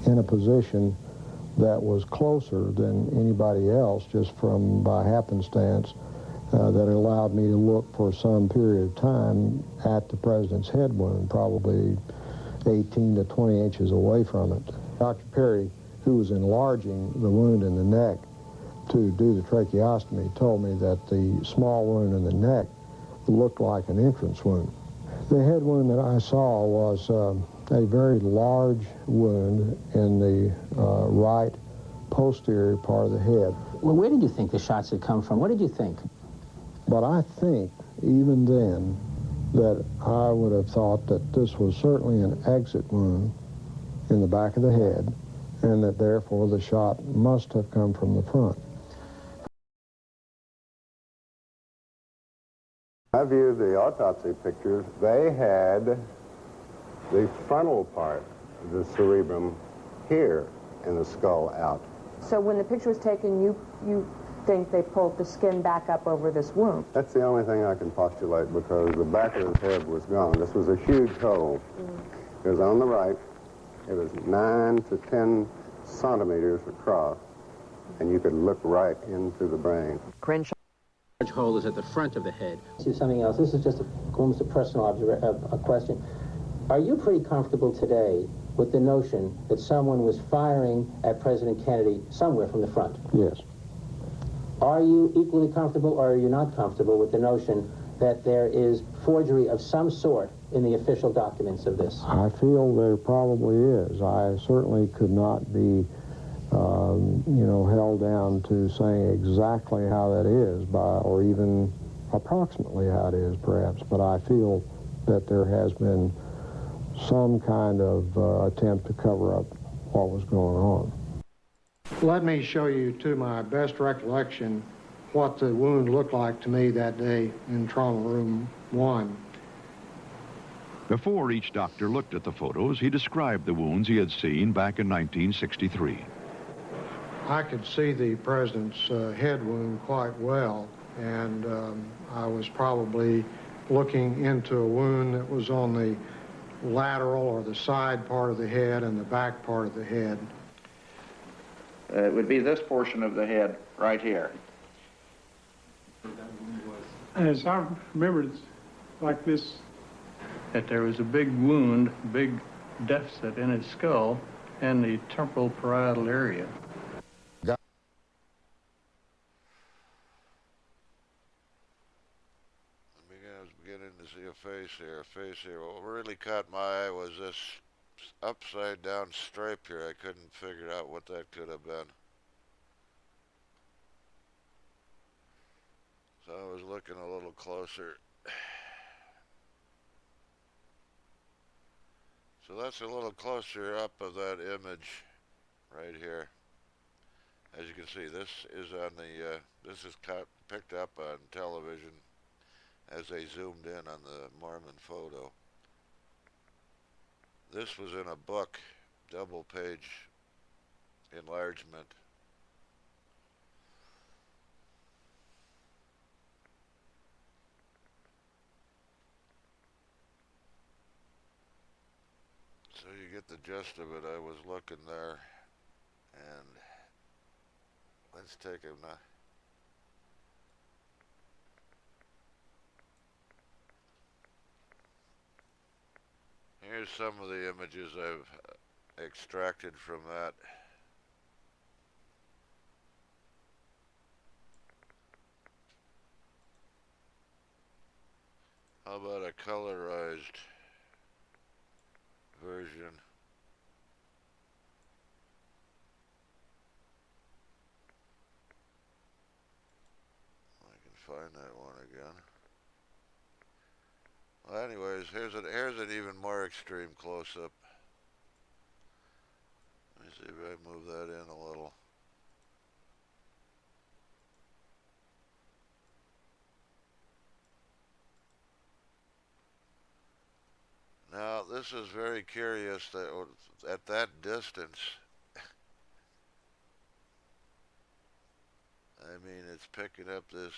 in a position that was closer than anybody else, just by happenstance, that allowed me to look for some period of time at the president's head wound, probably 18 to 20 inches away from it. Dr. Perry, who was enlarging the wound in the neck to do the tracheostomy, told me that the small wound in the neck looked like an entrance wound. The head wound that I saw was a very large wound in the right posterior part of the head. Well, where did you think the shots had come from? What did you think? But I think, even then, that I would have thought that this was certainly an exit wound in the back of the head, and that therefore the shot must have come from the front. I viewed the autopsy pictures. They had the frontal part of the cerebrum here in the skull out. So when the picture was taken, you think they pulled the skin back up over this wound? That's the only thing I can postulate, because the back of his head was gone. This was a huge hole. It was on the right. It was 9 to 10 centimeters across, and you could look right into the brain. Crenshaw. Large hole is at the front of the head. See something else. This is just almost a personal a question. Are you pretty comfortable today with the notion that someone was firing at President Kennedy somewhere from the front? Yes. Are you equally comfortable, or are you not comfortable with the notion that there is forgery of some sort in the official documents of this? I feel there probably is. I certainly could not be, held down to saying exactly how that is, or even approximately how it is, perhaps. But I feel that there has been some kind of attempt to cover up what was going on. Let me show you, to my best recollection, what the wound looked like to me that day in Trauma Room 1. Before each doctor looked at the photos, he described the wounds he had seen back in 1963. I could see the president's head wound quite well, and I was probably looking into a wound that was on the lateral or the side part of the head and the back part of the head. It would be this portion of the head right here. As I remember, it's like this, that there was a big wound, big deficit in his skull and the temporal parietal area. Beginning to see a face here. What really caught my eye was this upside down stripe here. I couldn't figure out what that could have been. So I was looking a little closer. So that's a little closer up of that image right here. As you can see, this is on the this is picked up on television as they zoomed in on the Mormon photo. This was in a book, double page enlargement. So you get the gist of it. I was looking there, and let's take him now. Here's some of the images I've extracted from that. How about a colorized version? I can find that one again. Well, anyways, here's an even more extreme close-up. Let me see if I move that in a little. Now, this is very curious that at that distance, I mean, it's picking up this